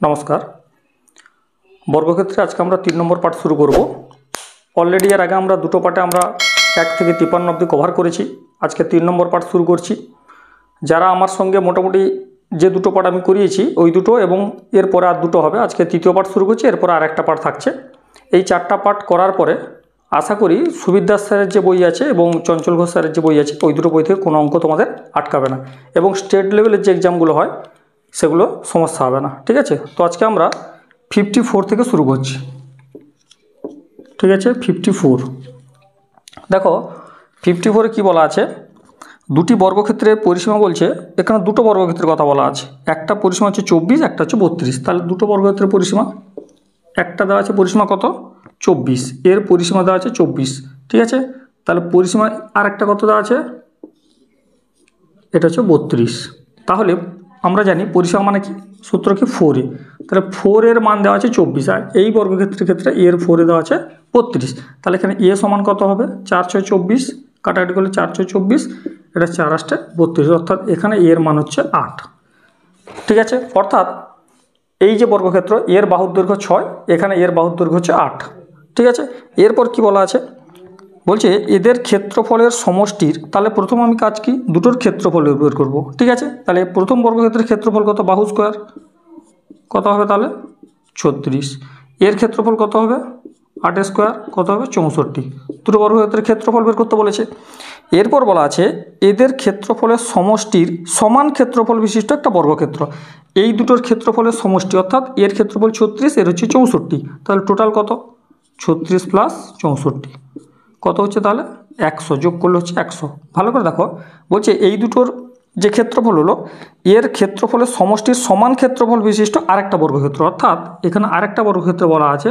नमस्कार। बर्गक्षेत्रे आज के আমরা 3 নম্বর পার্ট শুরু করব। অলরেডি এর আগে আমরা দুটো পার্টে আমরা 1 থেকে 53 অবধি কভার করেছি। আজকে 3 নম্বর পার্ট শুরু করছি। যারা আমার সঙ্গে মোটামুটি যে দুটো পার্ট আমি করিয়েছি ওই দুটো এবং এরপরে আর দুটো হবে। আজকে তৃতীয় পার্ট শুরু করছি, এরপর আরেকটা পার্ট থাকছে। এই চারটা পার্ট করার পরে আশা করি সুবির দাস স্যারের যে বই আছে এবং চঞ্চল ঘোষ স্যারের যে বই আছে ওই দুটো বই থেকে কোনো অঙ্ক তোমাদের আটকাবে না এবং স্টেট লেভেলের যে এক্সামগুলো হয় সেগুলো সমস্যা হবে না। ঠিক আছে, তো আজকে আমরা 54 থেকে শুরু করছি। ঠিক আছে, 54 দেখো 54-এ কী বলা আছে, দুটি বর্গক্ষেত্রের পরিসীমা বলছে। এখানে দুটো বর্গক্ষেত্রের কথা বলা আছে, একটা পরিসীমা হচ্ছে 24, একটা হচ্ছে 32। তাহলে দুটো বর্গক্ষেত্রের পরিসীমা, একটা দেওয়া আছে পরিসীমা কত 24, এর পরিসীমা দেওয়া আছে 24। ঠিক আছে, তাহলে পরিসীমা আর একটা কত দেওয়া আছে, এটা হচ্ছে 32। তাহলে আমরা জানি পরিসীমা মানে কি, সূত্র কি 4a। তাহলে 4 এর মান দেওয়া আছে 24 আর এই বর্গক্ষেত্রের ক্ষেত্রে এর 4 এ দেওয়া আছে 32। তাহলে এখানে এ সমান কত হবে, 4 6 24, কাটাকাটি করলে 4 6 24, এটা 4 8 32, অর্থাৎ এখানে এর মান হচ্ছে 8। ঠিক আছে, অর্থাৎ এই যে বর্গক্ষেত্র এর বাহুর দৈর্ঘ্য 6, এখানে এর বাহুর দৈর্ঘ্য হচ্ছে 8। ঠিক আছে, এরপর কি বলা আছে, বলছে এদের ক্ষেত্রফলের সমষ্টির। তাহলে প্রথম আমি কাজ কি, দুটোর ক্ষেত্রফল বের করব। ঠিক আছে, তাহলে প্রথম বর্গক্ষেত্রের ক্ষেত্রফল কত, বাহু স্কোয়ার কত হবে, তাহলে 36। এর ক্ষেত্রফল কত হবে 8 স্কোয়ার কত হবে 64। দুটো বর্গক্ষেত্রের ক্ষেত্রফল বের করতে বলেছে। এরপর বলা আছে এদের ক্ষেত্রফলের সমষ্টির সমান ক্ষেত্রফল বিশিষ্ট একটা বর্গক্ষেত্র। এই দুটোর ক্ষেত্রফলের সমষ্টি অর্থাৎ এর ক্ষেত্রফল 36, এর হচ্ছে 64। তাহলে টোটাল কত 36 প্লাস 64 কত হচ্ছে, তাহলে 100, যোগ করলে হচ্ছে 100। ভালো করে দেখো, বলছে এই দুটোর যে ক্ষেত্রফল হলো এর ক্ষেত্রফলের সমষ্টির সমান ক্ষেত্রফল বিশিষ্ট আরেকটা বর্গক্ষেত্র, অর্থাৎ এখানে আরেকটা বর্গক্ষেত্র বলা আছে।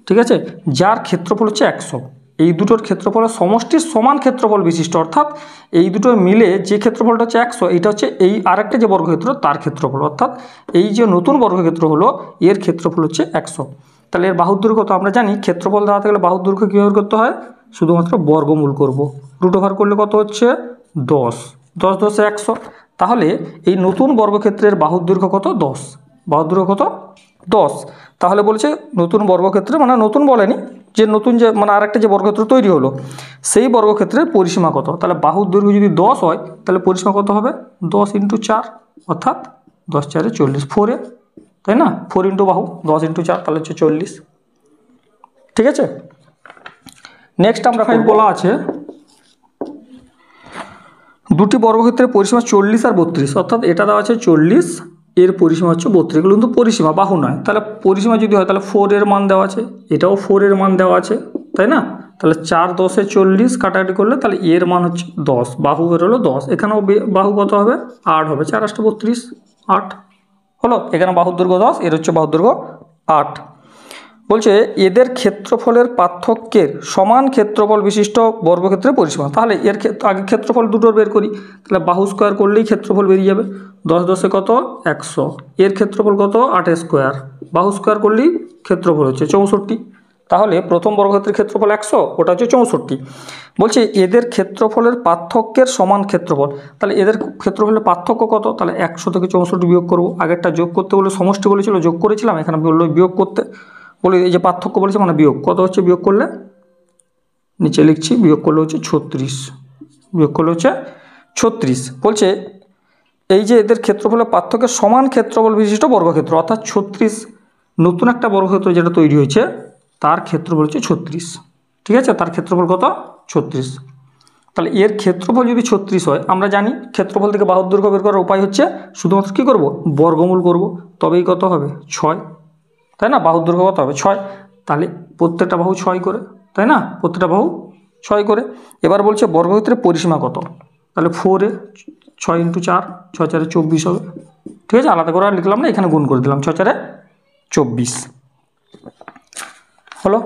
ঠিক আছে, যার ক্ষেত্রফল হচ্ছে 100। এই দুটোর ক্ষেত্রফলের সমষ্টির সমান ক্ষেত্রফল বিশিষ্ট, অর্থাৎ এই দুটো মিলে যে ক্ষেত্রফলটা হচ্ছে 100, এটা হচ্ছে এই আরেকটা যে বর্গক্ষেত্র তার ক্ষেত্রফল, অর্থাৎ এই যে নতুন বর্গক্ষেত্র হলো এর ক্ষেত্রফল হচ্ছে 100। তাহলে এর বাহুর দৈর্ঘ্য তো আমরা জানি, ক্ষেত্রফল দেওয়াতে গেলে বাহুর দৈর্ঘ্য কীভাবে করতে হয়, শুধুমাত্র বর্গমূল করব। রুট ওভার করলে কত হচ্ছে 10, 10 10 100। তাহলে এই নতুন বর্গক্ষেত্রের বাহুর দৈর্ঘ্য কত 10, বাহুর দৈর্ঘ্য কত 10। তাহলে বলছে নতুন বর্গক্ষেত্রে, মানে নতুন বলেনি, যে নতুন যে মানে আরেকটা যে বর্গক্ষেত্র তৈরি হলো সেই বর্গক্ষেত্রের পরিসীমা কত। তাহলে বাহুর দৈর্ঘ্য যদি 10 হয় তাহলে পরিসীমা কত হবে 10 × 4, অর্থাৎ 10 4 40, 4a, তাই না, 4 × বাহু 10 × 4 তাহলে হচ্ছে 40। ঠিক আছে, নেক্সট আমরা বলা আছে দুটি বর্গক্ষেত্রের পরিসীমা 40 আর 32, অর্থাৎ এটা দেওয়া আছে 40, এর পরিসীমা হচ্ছে 32। এগুলো কিন্তু পরিসীমা, বাহু নয়। তাহলে পরিসীমা যদি হয় তাহলে 4 এর মান দেওয়া আছে, এটাও 4 এর মান দেওয়া আছে, তাই না। তাহলে 4 10 40, কাটাকাটি করলে তাহলে এর মান হচ্ছে 10, বাহু বের হলো 10। এখানেও বাহু কত হবে 8 হবে, 4 8 32, 8 হলো। এখানে বাহুর দৈর্ঘ্য 10, এর হচ্ছে বাহুর দৈর্ঘ্য 8। বলছে এদের ক্ষেত্রফলের পার্থক্যের সমান ক্ষেত্রফল বিশিষ্ট বর্গক্ষেত্রের পরিসীমা। তাহলে এর আগে ক্ষেত্রফল দুটোর বের করি, তাহলে বাহু স্কোয়ার করলেই ক্ষেত্রফল বেরিয়ে যাবে। 10 10 কত 100, এর ক্ষেত্রফল কত 8 স্কোয়ার, বাহু স্কোয়ার করলেই ক্ষেত্রফল হচ্ছে 64। তাহলে প্রথম বর্গক্ষেত্রের ক্ষেত্রফল 100, ওটা হচ্ছে 64। বলছে এদের ক্ষেত্রফলের পার্থক্যের সমান ক্ষেত্রফল। তাহলে এদের ক্ষেত্রফলের পার্থক্য কত, তাহলে 100 থেকে 64 বিয়োগ করবো। আগেরটা যোগ করতে বলে সমষ্টি বলেছিল, যোগ করেছিলাম, এখানে বললো বিয়োগ করতে বলে, এই যে পার্থক্য বলেছে মানে বিয়োগ, কত হচ্ছে বিয়োগ করলে নিচে লিখছি, বিয়োগ করলে হচ্ছে 36, বিয়োগ করলে হচ্ছে 36। বলছে এই যে এদের ক্ষেত্রফলের পার্থক্যের সমান ক্ষেত্রফল বিশিষ্ট বর্গক্ষেত্র, অর্থাৎ 36 নতুন একটা বর্গক্ষেত্র যেটা তৈরি হয়েছে তার ক্ষেত্রফল হচ্ছে 36। ঠিক আছে, তার ক্ষেত্রফল কত 36। তাহলে এর ক্ষেত্রফল যদি 36 হয়, আমরা জানি ক্ষেত্রফল থেকে বাহুর দৈর্ঘ্য বের করার উপায় হচ্ছে শুধুমাত্র কী করব, বর্গমূল করব, তবেই কত হবে 6, তাই না। বাহুর দৈর্ঘ্য কত হবে 6, তাহলে প্রত্যেকটা বাহু 6 করে, তাই না, প্রত্যেকটা বাহু 6 করে। এবার বলছে বর্গক্ষেত্রের পরিসীমা কত, তাহলে 4 6 × 4, 6 4 24 হবে। ঠিক আছে, আলাদা করে আর লিখলাম না, এখানে গুণ করে দিলাম, 6 4 24 হলো।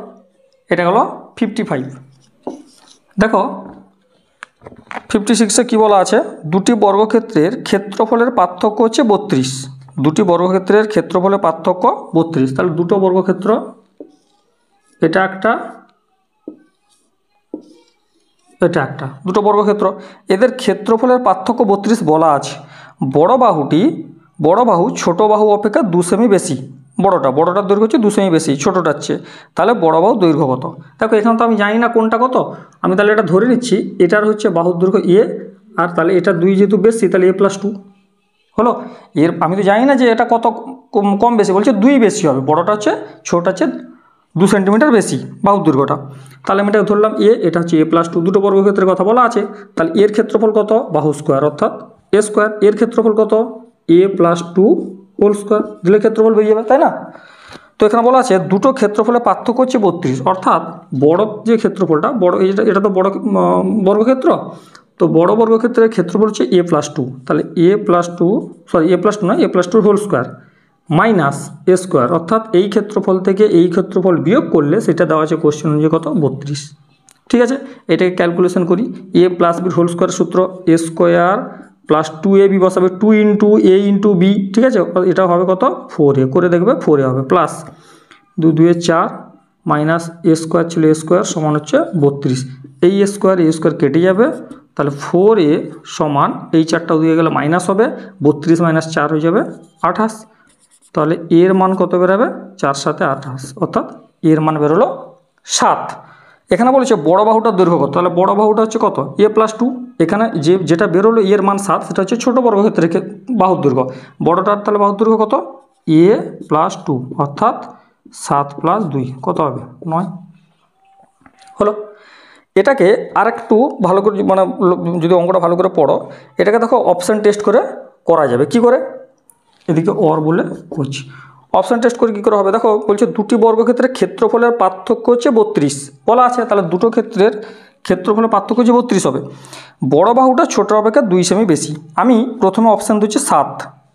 এটা হলো 55। দেখো 56-এ কী বলা আছে, দুটি বর্গক্ষেত্রের ক্ষেত্রফলের পার্থক্য হচ্ছে 32, দুটি বর্গক্ষেত্রের ক্ষেত্রফলের পার্থক্য 32। তাহলে দুটো বর্গক্ষেত্র, এটা একটা এটা একটা, দুটো বর্গক্ষেত্র, এদের ক্ষেত্রফলের পার্থক্য 32 বলা আছে। বড় বাহুটি বড় বাহু ছোট বাহু অপেক্ষা 2 সেমি বেশি, বড়টার দৈর্ঘ্য হচ্ছে 2 সেমি বেশি ছোটোটার চেয়ে, তাহলে বড় বাহু দৈর্ঘ্য কত? দেখো এখানে তো আমি জানি না কোনটা কত, আমি তাহলে এটা ধরে নিচ্ছি এটার হচ্ছে বাহুর দৈর্ঘ্য এ, আর তাহলে এটা 2 যেহেতু বেশি তাহলে a+2 হলো। এর আমি তো জানি না যে এটা কত কম বেশি, বলছে 2 বেশি হবে, বড়টা হচ্ছে ছোটোটা হচ্ছে 2 সেন্টিমিটার বেশি বাহুর দৈর্ঘ্যটা, তাহলে আমি এটা ধরলাম এ, এটা হচ্ছে a+2, দুটো বর্গক্ষেত্রের কথা বলা আছে, তাহলে এর ক্ষেত্রফল কত? বাহু স্কোয়ার অর্থাৎ a স্কোয়ার, এর ক্ষেত্রফল কত? a+2 হোল স্কোয়ার, দিলে ক্ষেত্রফল বেরিয়ে যাবে, তাই না? তো এখানে বলা আছে দুটো ক্ষেত্রফলের পার্থক্য হচ্ছে 32, অর্থাৎ বড় যে ক্ষেত্রফলটা বড়, এটা তো বড় বর্গক্ষেত্র, তো বড় বর্গক্ষেত্রের ক্ষেত্রফল হচ্ছে a+2, তাহলে a+2 নয় a+2 whole square minus a square, অর্থাৎ এই ক্ষেত্রফল থেকে এই ক্ষেত্রফল বিয়োগ করলে সেটা দেওয়া আছে কোশ্চেন অনুযায়ী কত? 32। ঠিক আছে, এটাকে ক্যালকুলেশন করি, a+b হোল স্কোয়ার সূত্র a স্কোয়ার প্লাস 2ab বসাবে 2 ইন্টু a ইন্টু বি, ঠিক আছে, এটা হবে কত? 4a, করে দেখবে 4a হবে, প্লাস 2 2 4 মাইনাস a স্কোয়ার ছিল a স্কোয়ার সমান হচ্ছে 32, এই a স্কোয়ার কেটে যাবে, তাহলে 4a সমান এই 4টা দিয়ে গেলে মাইনাস হবে, 32 মাইনাস 4 হয়ে যাবে 28, তাহলে এর মান কত বেরোবে? 4 7 28, অর্থাৎ এর মান বেরোলো 7। এখানে বলেছে বড় বাহুটার দৈর্ঘ্য কত, তাহলে বড় বাহুটা হচ্ছে কত? a+2, এখানে যেটা বেরোলো এর মান 7, সেটা হচ্ছে ছোটো বর্গক্ষেত্রের বাহুর দৈর্ঘ্য, বড়টার তাহলে বাহুর দৈর্ঘ্য কত? a+2, অর্থাৎ 7 + 2 কত হবে? 9 হলো। এটাকে আরেকটু ভালো করে মানে যদি অঙ্কটা ভালো করে পড়ো, এটাকে দেখো অপশান টেস্ট করে করা যাবে, কি করে? এদিকে অর বলে করছি, অপশান টেস্ট করে কী করে হবে? দেখো বলছে দুটি বর্গক্ষেত্রের ক্ষেত্রফলের পার্থক্য হচ্ছে 32 বলা আছে, তাহলে দুটো ক্ষেত্রের ক্ষেত্রফলের পার্থক্য হচ্ছে 32 হবে, বড় বাহুটা ছোটো অপেক্ষা 2 সেমি বেশি। আমি প্রথমে অপশান ধরছি 7,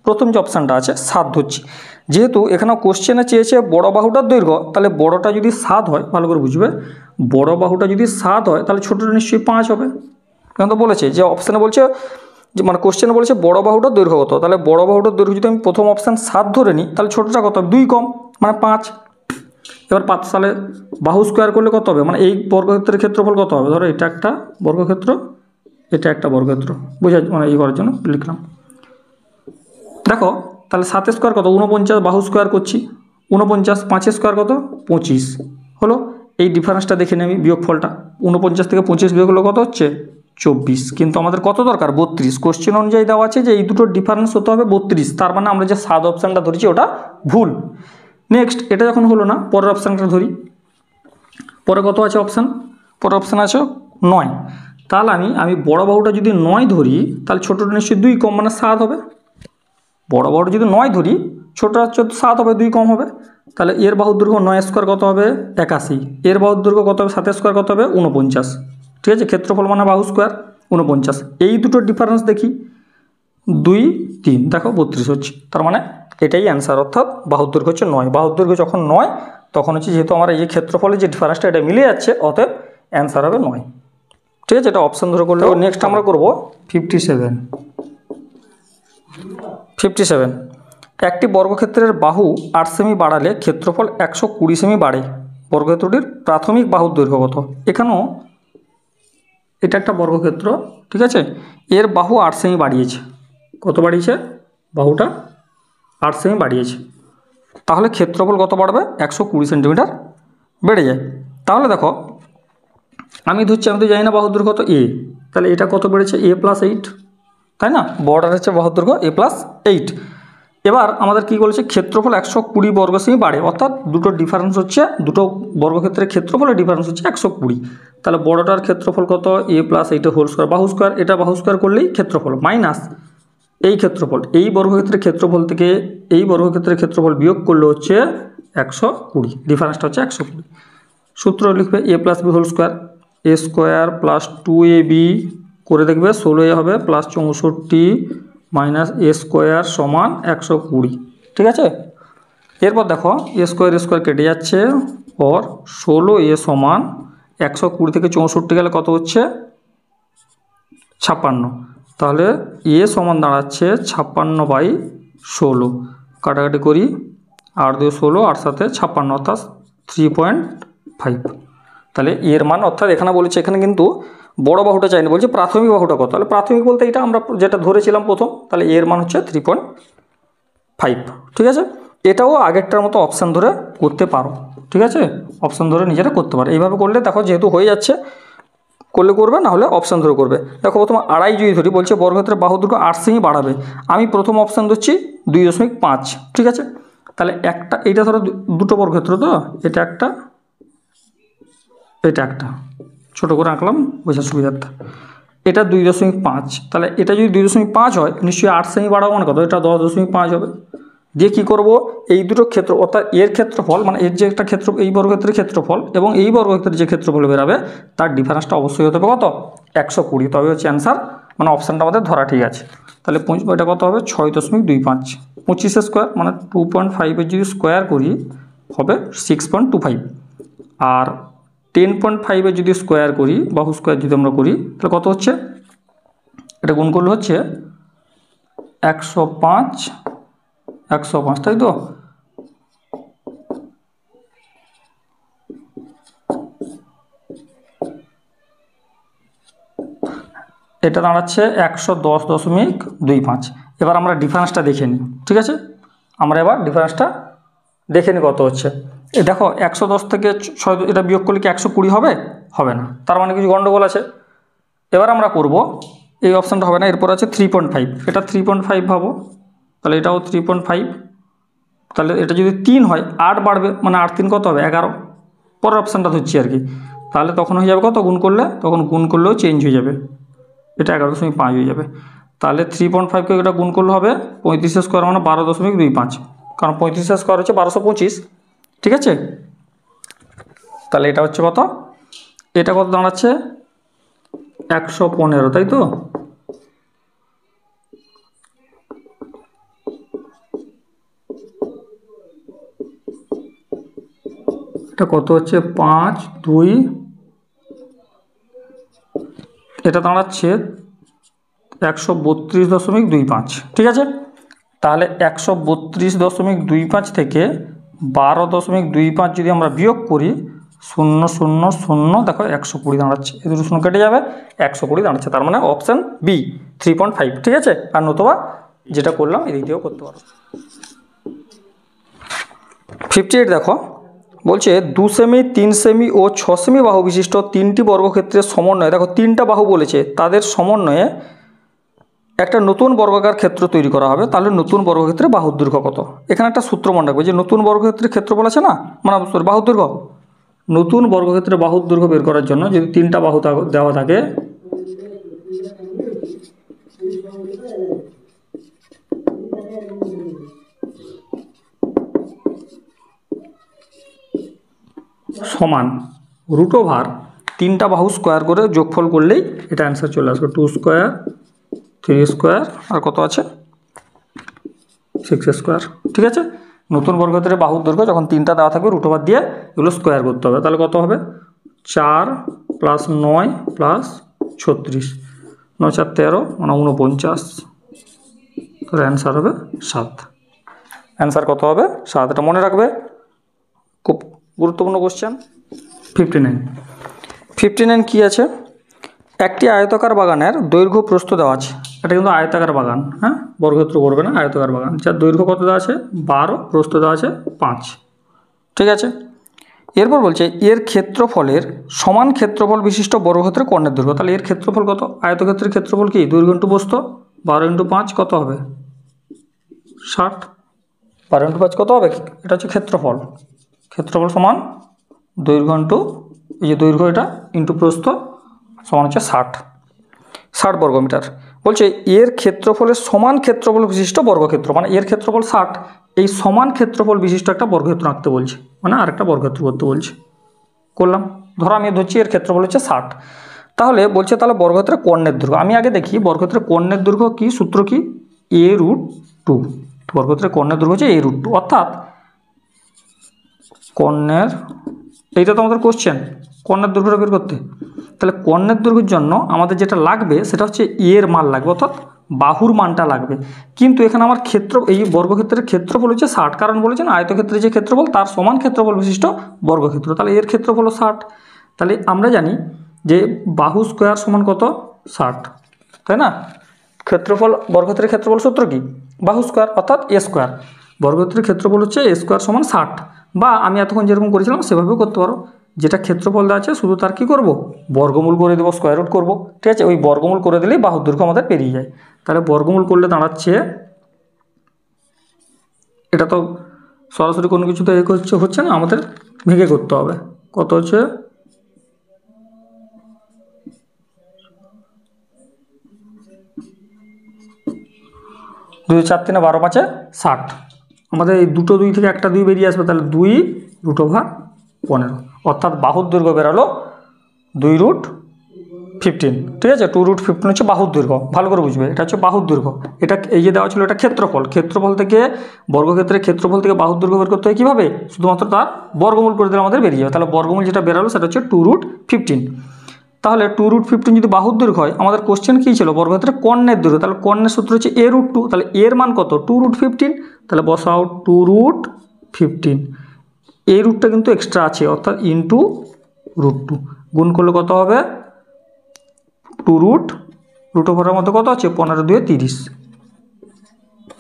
প্রথম যে অপশানটা আছে 7 ধরছি, যেহেতু এখানে কোশ্চেনে চেয়েছে বড় বাহুটার দৈর্ঘ্য, তাহলে বড়টা যদি 7 হয়, ভালো করে বুঝবে, বড় বাহুটা যদি 7 হয় তাহলে ছোটোটা নিশ্চয়ই 5 হবে, কারণ তো বলেছে যে অপশানে বলছে যে মানে কোশ্চেনে বলেছে বড় বাহুটার দৈর্ঘ্য কত, তাহলে বড় বাহুটার দৈর্ঘ্য যদি আমি প্রথম অপশান 7 ধরে নিই, তাহলে ছোটোটা কত? 2 কম মানে 5। এবার 5 সালে বাহু স্কোয়ার করলে কত হবে? মানে এই বর্গক্ষেত্রের ক্ষেত্রফল কত হবে? ধরো এটা একটা বর্গক্ষেত্র, এটা একটা বর্গক্ষেত্র, বোঝা মানে এই করার জন্য লিখলাম। দেখো তাহলে 7 স্কোয়ার কত? 49, বাহু স্কোয়ার করছি 49, 5 স্কোয়ার কত? 25 হলো। এই ডিফারেন্সটা দেখে নিই আমি, বিয়োগফলটা 49 থেকে 25 বিয়োগ হলো কত হচ্ছে? 24, কিন্তু আমাদের কত দরকার? 32, কোশ্চেন অনুযায়ী দেওয়া আছে যে এই দুটোর ডিফারেন্স হতে হবে 32, তার মানে আমরা যে 7 অপশানটা ধরেছি ওটা ভুল। নেক্সট, এটা যখন হলো না, পরের অপশানটা ধরি, পরে কত আছে অপশান? পরের অপশান আছে 9, তাহলে আমি বড় বাহুটা যদি 9 ধরি, তাহলে ছোটোটা নিশ্চয়ই 2 কম মানে 7 হবে, বড় বাহুটা যদি 9 ধরি, ছোটোটা হচ্ছে 7 হবে, 2 কম হবে, তাহলে এর বাহুর দৈর্ঘ্য 9 স্কোয়ার কত হবে? 81, এর বাহুর দৈর্ঘ্য কত হবে? 7 স্কোয়ার কত হবে? 49, ঠিক আছে, ক্ষেত্রফল মানে বাহু স্কোয়ার 49, এই দুটোর ডিফারেন্স দেখি 2 3, দেখো 32 হচ্ছে, তার মানে এটাই অ্যান্সার, অর্থাৎ বাহুর দৈর্ঘ্য হচ্ছে 9, বাহুর দৈর্ঘ্য যখন 9 তখন হচ্ছে যেহেতু আমার এই যে ক্ষেত্রফলের যে ডিফারেন্সটা এটা মিলে যাচ্ছে, অতএব অ্যান্সার হবে 9, ঠিক আছে, এটা অপশান ধরে করলে। নেক্সট আমরা করব 57। একটি বর্গক্ষেত্রের বাহু 8 সেমি বাড়ালে ক্ষেত্রফল 120 সেমি বাড়ে, বর্গক্ষেত্রটির প্রাথমিক বাহুর দৈর্ঘ্য কত? এখানেও এটা একটা বর্গক্ষেত্র, ঠিক আছে, এর বাহু 8 সেমি বাড়িয়েছে, কত বাড়িয়েছে? বাহুটা 8 সেমি বাড়িয়েছে, তাহলে ক্ষেত্রফল কত বাড়বে? 120 সেন্টিমিটার বেড়ে যায়। তাহলে দেখো আমি ধরছি, আমি তো জানি না বাহুর দৈর্ঘ্য কত এ, তাহলে এটা কত বেড়েছে? a+8, তাই না, বর্ডার হচ্ছে বাহুর দৈর্ঘ্য a+8। এবার আমাদের কি বলেছে? ক্ষেত্রফল 120 বর্গ সেমি বাড়ে, অর্থাৎ দুটো ডিফারেন্স হচ্ছে, দুটো বর্গক্ষেত্রের ক্ষেত্রফলের ডিফারেন্স হচ্ছে 120, তাহলে বড়টার ক্ষেত্রফল কত? a+8 হোল স্কোয়ার, বাহু স্কোয়ার, এটা বাহু স্কোয়ার করলেই ক্ষেত্রফল, মাইনাস এই ক্ষেত্রফল, এই বর্গক্ষেত্রের ক্ষেত্রফল থেকে এই বর্গক্ষেত্রের ক্ষেত্রফল বিয়োগ করলে হচ্ছে 120, ডিফারেন্সটা হচ্ছে 120। সূত্র লিখবে a+b whole square, a square plus 2ab করে দেখবে 16 হবে, প্লাস 64 মাইনাস a স্কোয়ার সমান 120, ঠিক আছে। এরপর দেখো a স্কোয়ার কেটে যাচ্ছে, और 16a সমান 120 থেকে 64 গেলে কত হচ্ছে? 56, তাহলে a সমান দাঁড়াচ্ছে 56/16, কাটাকাটি করি, 8 2 16, 8 7 56, অর্থাৎ 3.5, তাহলে এর মান, অর্থাৎ এখানে বলেছে, এখানে কিন্তু বড় বাহুটা চাইনি, বলছে প্রাথমিক বাহুটা কত, তাহলে প্রাথমিক বলতে এটা আমরা যেটা ধরেছিলাম প্রথম, তাহলে এর মান হচ্ছে 3.5। 5, ঠিক আছে। এটাও আগেরটার মতো অপশান ধরে করতে পারো, ঠিক আছে, অপশান ধরে নিজেরা করতে পারো। এইভাবে করলে দেখো যেহেতু হয়ে যাচ্ছে, করলে করবে, না হলে অপশান ধরে করবে। দেখো প্রথমে আড়াই যদি ধরি, বলছে বর্গক্ষেত্রের বাহু দৈর্ঘ্য 8 সেমি বাড়াবে। আমি প্রথম অপশান ধরছি 2.5, ঠিক আছে। তাহলে একটা, এইটা ধরো দুটো বর্গক্ষেত্র, তো এটা একটা, এটা একটা, ছোটো করে আঁকলাম বোঝার সুবিধার্থে। এটা 2.5, তাহলে এটা যদি 2.5 হয়, নিশ্চয়ই 8 সেমি বাড়াবো মানে কত, এটা 10.5 হবে। দিয়ে কী করবো, এই দুটো ক্ষেত্র অর্থাৎ এর ক্ষেত্রফল, মানে এর যে একটা ক্ষেত্র, এই বর্গক্ষেত্রের ক্ষেত্রফল এবং এই বর্গক্ষেত্রের যে ক্ষেত্রফল বেরাবে, তার ডিফারেন্সটা অবশ্যই হতে হবে কত, 120। তবে হচ্ছে অ্যান্সার, মানে অপশানটা আমাদের ধরা ঠিক আছে। তাহলে এটা কত হবে, 6.25। 25 স্কোয়ার মানে 2.5 যদি স্কোয়ার করি হবে 6.25, আর 10.5 যদি স্কোয়ার করি, বাহু স্কোয়ার যদি আমরা করি, তাহলে কত হচ্ছে, এটা গুণ করলে হচ্ছে 105, তাই তো। এটা দাঁড়াচ্ছে 110.25। এবার আমরা ডিফারেন্সটা দেখে নিই, ঠিক আছে। আমরা এবার ডিফারেন্সটা দেখে নিই কত হচ্ছে। এই দেখো 110 থেকে 6 এটা বিয়োগ করলে কি 120 হবে, হবে না, তার মানে কিছু গণ্ডগোল আছে। এবার আমরা করব, এই অপশানটা হবে না, এরপর আছে 3.5, এটা 3.5 ভাবো, তাহলে এটাও 3.5। তাহলে এটা যদি 3 হয়, 8 বাড়বে, মানে 8 3 কত হবে, 11। পরের অপশানটা ধরছি আর কি। তাহলে তখন হয়ে যাবে কত, গুণ করলে, তখন গুণ করলেও চেঞ্জ হয়ে যাবে, এটা 11.5 হয়ে যাবে। তাহলে 3.5কে এটা গুণ করলে হবে 35 স্কোয়ার মানে 12.25, কারণ 35 স্কোয়ার হচ্ছে 1225, ঠিক আছে। তাহলে এটা হচ্ছে কত, এটা কত দাঁড়াচ্ছে 115, তাই তো। এটা কত হচ্ছে 5 2, এটা দাঁড়াচ্ছে 132.25, ঠিক আছে। তাহলে 132.25 থেকে 12.25 যদি আমরা বিয়োগ করি, 0 0 0, দেখো 120 দাঁড়াচ্ছে, এই দুটো 0 কেটে যাবে, 120 দাঁড়াচ্ছে। তার মানে অপশান বি 3.5, ঠিক আছে। আর নতুবা যেটা করলাম এদিক দিয়েও করতে পারো। 58 দেখো, বলছে 2 সেমি 3 সেমি ও 6 সেমি বাহু বিশিষ্ট 3টি বর্গক্ষেত্রের সমন্বয়ে, দেখো 3টা বাহু বলেছে, তাদের সমন্বয়ে একটা নতুন বর্গাকার ক্ষেত্র তৈরি করা হবে। তাহলে নতুন বর্গক্ষেত্রে বাহুর দৈর্ঘ্য কত। এখানে একটা সূত্র মনে রাখবে, যে নতুন বর্গক্ষেত্রের ক্ষেত্রফল আছে না, মানে বাহুর দৈর্ঘ্য, নতুন বর্গক্ষেত্রে বাহুর দৈর্ঘ্য বের করার জন্য যদি 3টা বাহু দেওয়া থাকে, সমান √, 3টা বাহু স্কোয়ার করে যোগফল করলেই এটা অ্যান্সার চলে আসবে। 2 স্কোয়ার 3 স্কোয়ার আর কত আছে 6 স্কোয়ার, ঠিক আছে। নতুন বর্গক্ষেত্রের বাহুর দৈর্ঘ্য যখন 3টা দেওয়া থাকবে, √, দিয়ে এগুলো স্কোয়ার করতে হবে। তাহলে কত হবে, 4 + 9 + 36, 9 4 13 মানে 49, তাহলে অ্যান্সার হবে 7। অ্যান্সার কত হবে, 7। এটা মনে রাখবে, খুব গুরুত্বপূর্ণ কোশ্চেন। 59 কী আছে, একটি আয়তাকার বাগানের দৈর্ঘ্য প্রস্থ দেওয়া আছে। এটা কিন্তু আয়তাকার বাগান, হ্যাঁ, বর্গক্ষেত্র করবে না, আয়তাকার বাগান, যার দৈর্ঘ্য কত দেওয়া আছে 12, প্রস্থ দেওয়া আছে 5, ঠিক আছে। এরপর বলছে এর ক্ষেত্রফলের সমান ক্ষেত্রফল বিশিষ্ট বর্গক্ষেত্রের কর্ণের দৈর্ঘ্য। তাহলে এর ক্ষেত্রফল কত, আয়তক্ষেত্রের ক্ষেত্রফল কি, দৈর্ঘ্য ইন্টু প্রস্থ, 12 × 5 কত হবে 60, 12 × 5 কত হবে, এটা হচ্ছে ক্ষেত্রফল। ক্ষেত্রফল সমান দৈর্ঘ্য ইন্টু, এই যে দৈর্ঘ্য এটা ইন্টু প্রস্থ সমান হচ্ছে 60 বর্গমিটার। বলছে এর ক্ষেত্রফলের সমান ক্ষেত্রফল বিশিষ্ট বর্গক্ষেত্র, মানে এর ক্ষেত্রফল 60, এই সমান ক্ষেত্রফল বিশিষ্ট একটা বর্গক্ষেত্র আঁকতে বলছে, মানে আরেকটা বর্গক্ষেত্র করতে বলছে। করলাম, ধরো আমি ধরছি এর ক্ষেত্রফল হচ্ছে 60। তাহলে বলছে তাহলে বর্গক্ষেত্রের কর্ণের দৈর্ঘ্য, আমি আগে দেখি বর্গক্ষেত্রের কর্ণের দৈর্ঘ্য কি, সূত্র কি, a√2। বর্গক্ষেত্রের কর্ণের দৈর্ঘ্য হচ্ছে a√2, অর্থাৎ কর্ণের, এইটা তো আমাদের কোশ্চেন কর্ণের দৈর্ঘ্যটা বের করতে। তাহলে কর্ণের দৈর্ঘ্যের জন্য আমাদের যেটা লাগবে সেটা হচ্ছে এর মান লাগবে, অর্থাৎ বাহুর মানটা লাগবে। কিন্তু এখানে আমার এই বর্গক্ষেত্রের ক্ষেত্রফল হচ্ছে 60, কারণ বলেছেন আয়তক্ষেত্রের যে ক্ষেত্রফল তার সমান ক্ষেত্রফল বিশিষ্ট বর্গক্ষেত্র। তাহলে এর ক্ষেত্রফল 60। তাহলে আমরা জানি যে বাহু স্কোয়ার সমান কত 60, তাই না। ক্ষেত্রফল, বর্গক্ষেত্রের ক্ষেত্রফল সূত্র কি, বাহু স্কোয়ার অর্থাৎ এ স্কোয়ার। বর্গক্ষেত্রের ক্ষেত্রফল হচ্ছে এ স্কোয়ার সমান 60, বা আমি এতক্ষণ যেরকম করেছিলাম সেভাবেও করতে পারো। যেটা ক্ষেত্রফল দেওয়া আছে শুধু তার কী করব, বর্গমূল করে দেবো, স্কোয়ার রুট করবো। ঠিক আছে, ওই বর্গমূল করে দিলেই বাহুর দৈর্ঘ্য আমাদের পেরিয়ে যায়। তাহলে বর্গমূল করলে দাঁড়াচ্ছে, এটা তো সরাসরি কোনো কিছুতে হচ্ছে না, আমাদের ভেঙে করতে হবে। কত হচ্ছে, 2 4 3 12 5 60। আমাদের এই দুটো 2 থেকে একটা 2 বেরিয়ে আসবে, তাহলে 2√15, অর্থাৎ বাহুর দৈর্ঘ্য বেরালো 2√15। ঠিক আছে, 2√15 হচ্ছে বাহুর দৈর্ঘ্য। ভালো করে বুঝবে, এটা হচ্ছে বাহুর দৈর্ঘ্য। এটা এই যে দেওয়া ছিল এটা ক্ষেত্রফল, ক্ষেত্রফল থেকে বর্গক্ষেত্রের ক্ষেত্রফল থেকে বাহুর দৈর্ঘ্য বের করতে হয় কীভাবে, শুধুমাত্র তার বর্গমূল করে দিলে আমাদের বেরিয়ে যাবে। তাহলে বর্গমূল যেটা বেরালো সেটা হচ্ছে 2√15। তাহলে 2√15 যদি বাহুর দৈর্ঘ্য হয়, আমাদের কোশ্চেন কী ছিল, বর্গক্ষেত্রের কর্ণের দৈর্ঘ্য। তাহলে কর্ণের সূত্র হচ্ছে a√2, তাহলে এর মান কত, 2√15। তাহলে বসাও 2√15, এই রুটটা কিন্তু এক্সট্রা আছে, অর্থাৎ ইন্টু √2, গুণ করলে কত হবে, 2√√ওভারের মধ্যে কত আছে, 15 2 30,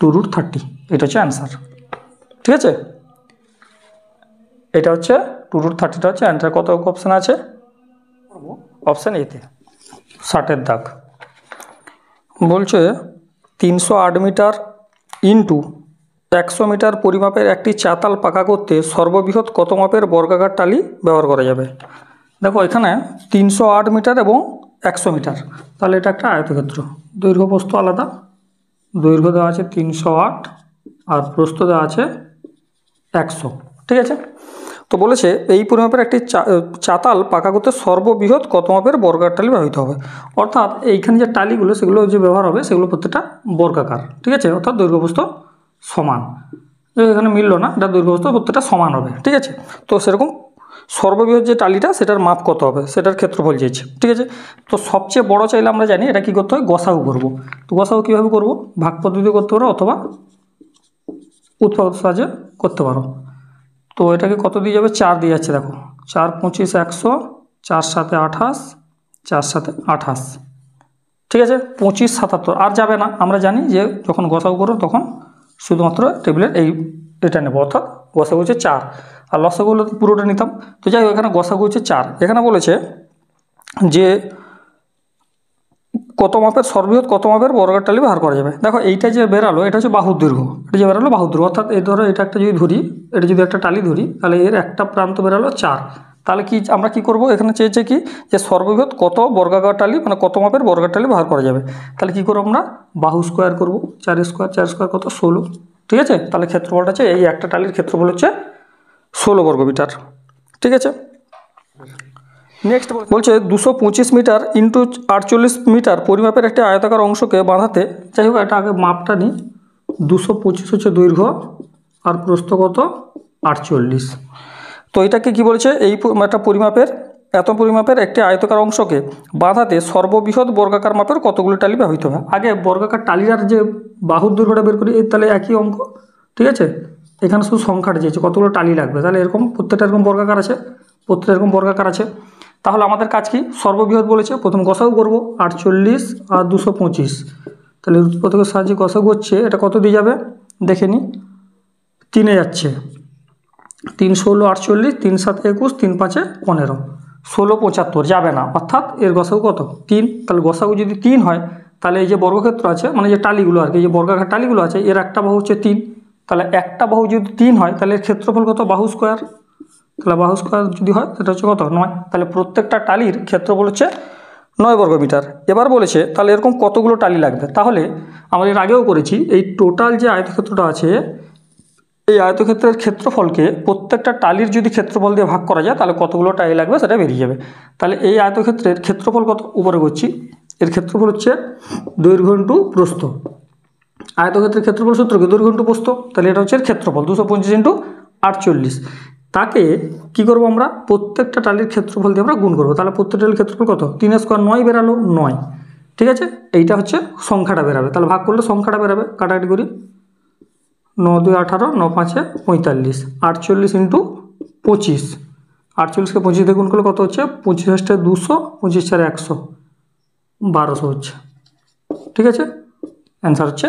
2√30। এটা হচ্ছে অ্যান্সার। ঠিক আছে, এটা হচ্ছে 2√30টা হচ্ছে অ্যান্সার। কত অপশান আছে, অপশান এতে 60-এর দাগ। বলছে 308 মিটার ইন্টু 100 মিটার পরিমাপের একটি চাতাল পাকা করতে সর্ববৃহৎ কত মাপের বর্গাকার টালি ব্যবহার করা যাবে। দেখো এখানে 308 মিটার এবং 100 মিটার, তাহলে এটা একটা আয়তক্ষেত্র। দৈর্ঘ্য প্রস্থ আলাদা, দৈর্ঘ্য দেওয়া আছে 308 আর প্রস্থ দেওয়া আছে 100। ঠিক আছে, তো বলেছে এই পরিমাপের একটি চাতাল পাকা করতে সর্ববৃহৎ কত মাপের বর্গাকার টালি ব্যবহৃত হবে। অর্থাৎ এইখানে যে টালিগুলো সেগুলো যে ব্যবহার হবে সেগুলো প্রত্যেকটা বর্গাকার। ঠিক আছে, অর্থাৎ দৈর্ঘ্য প্রস্থ সমান। এখানে মিললো না, এটা দৈর্ঘ্য প্রস্থ প্রত্যেকটা সমান হবে। ঠিক আছে, তো সেরকম সর্ববৃহৎ যে টালিটা সেটার মাপ কত হবে, সেটার ক্ষেত্রফল চেয়েছে। ঠিক আছে, তো সবচেয়ে বড় চাইলে আমরা জানি এটা কী করতে হয়, গসাগু করবো। তো গসাগু কীভাবে করবো, ভাগ পদ্ধতি করতে পারো অথবা উৎপাদক সাহায্যে করতে পারো। তো এটাকে কত দিয়ে যাবে, 4 দিয়ে যাচ্ছে। দেখো 4 25 100, 4 7 28, 4 7 28। ঠিক আছে, 25 77 আর যাবে না। আমরা জানি যে যখন গসাগু করো তখন শুধুমাত্র টেবিলের এটা নেবো, অর্থাৎ গসাগু হচ্ছে 4 আর লসাগু হলে পুরোটা নিতাম। তো যাই হোক, এখানে গসাগু হচ্ছে 4। এখানে বলেছে যে কত মাপের সর্ববৃহৎ কত মাপের বর্গাকার টালি ব্যবহার করা যাবে। দেখো এইটা যে বেরালো এটা হচ্ছে বাহুর দৈর্ঘ্য, এটা যে বেরালো বাহুর দৈর্ঘ্য, অর্থাৎ এই ধরো এটা একটা যদি ধরি, এটা যদি একটা টালি ধরি, তাহলে এর একটা প্রান্ত বেরালো 4। তাহলে কি আমরা কি করব, এখানে চেয়েছে কি যে সর্ববৃহৎ কত বর্গাকার টালি, মানে কত মাপের বর্গাকার টালি ব্যবহার করা যাবে। তাহলে কি করব, আমরা বাহু স্কোয়ার করব, 4 স্কোয়ার, 4 স্কোয়ার কত 16। ঠিক আছে, তাহলে ক্ষেত্রফলটা হচ্ছে এই একটা টালির ক্ষেত্রফল হচ্ছে 16 বর্গমিটার। ঠিক আছে, নেক্সট বলছে 225 মিটার ইন্টু 48 মিটার পরিমাপের একটি আয়তাকার অংশকে বাঁধাতে, যাই হোক এটা আগে মাপটা নিই, 225 হচ্ছে দৈর্ঘ্য আর প্রস্থ কত 48। তো এটাকে কি বলছে, এই একটা পরিমাপের পরিমাপের একটি আয়তাকার অংশকে বাঁধাতে সর্ববৃহৎ বর্গাকার মাপের কতগুলো টালি ব্যবহৃত হয়। আগে বর্গাকার টালির যে বাহুর দৈর্ঘ্যটা বের করি, তাহলে একই অঙ্ক। ঠিক আছে, এখানে শুধু সংখ্যাটা চেয়েছে কতগুলো টালি লাগবে, তাহলে এরকম প্রত্যেকটা এরকম বর্গাকার আছে, প্রত্যেকটা এরকম বর্গাকার আছে। তাহলে আমাদের কাজ কি, সর্ববৃহৎ বলেছে, প্রথম গসাগু করব, 48 আর 225। তাহলে প্রত্যেকের সাহায্যে গসাগু হচ্ছে, এটা কত দিয়ে যাবে দেখে নিই, 3-এ যাচ্ছে, 3 16 48, 3 7 21, 3 5 15, 16 75 যাবে না, অর্থাৎ এর গসাগু কত 3। তাহলে গসাগু যদি 3 হয়, তাহলে এই যে বর্গক্ষেত্র আছে, মানে যে টালিগুলো আর কি, এই যে বর্গাকার টালিগুলো আছে, এর একটা বাহু হচ্ছে 3। তাহলে একটা বাহু যদি 3 হয়, তাহলে এর ক্ষেত্রফল কত, বাহু স্কোয়ার। তাহলে বাহু স্কোয়ার যদি হয় সেটা হচ্ছে কত 9। তাহলে প্রত্যেকটা টালির ক্ষেত্রফল হচ্ছে 9 বর্গমিটার। এবার বলেছে তাহলে এরকম কতগুলো টালি লাগবে। তাহলে আমরা এর আগেও করেছি, এই টোটাল যে আয়তক্ষেত্রটা আছে, এই আয়তক্ষেত্রের ক্ষেত্রফলকে প্রত্যেকটা টালির যদি ক্ষেত্রফল দিয়ে ভাগ করা যায়, তাহলে কতগুলো টালি লাগবে সেটা বেরিয়ে যাবে। তাহলে এই আয়তক্ষেত্রের ক্ষেত্রফল কত, উপরে করছি, এর ক্ষেত্রফল হচ্ছে দৈর্ঘ্য ইন্টু প্রস্থ। আয়তক্ষেত্রের ক্ষেত্রফল সূত্র কি, দৈর্ঘ্য ইন্টু প্রস্থ। তাহলে এটা হচ্ছে ক্ষেত্রফল 225 ইন্টু 48। তাকে কি করব, আমরা প্রত্যেকটা টালির ক্ষেত্রফল দিয়ে আমরা গুণ করবো। তাহলে প্রত্যেকটা টালির ক্ষেত্রফল কত, 3 স্কোয়ার 9 বেরালো 9। ঠিক আছে, এইটা হচ্ছে সংখ্যাটা বেরাবে, তাহলে ভাগ করলে সংখ্যাটা বেরাবে, কাটাকাটি করি, 9 2 18, 9 5 45, 48 ইন্টু 25, 48কে 25 দিয়ে গুণ করলে কত হচ্ছে, 25 200, 25 100, 1200 হচ্ছে। ঠিক আছে, অ্যান্সার হচ্ছে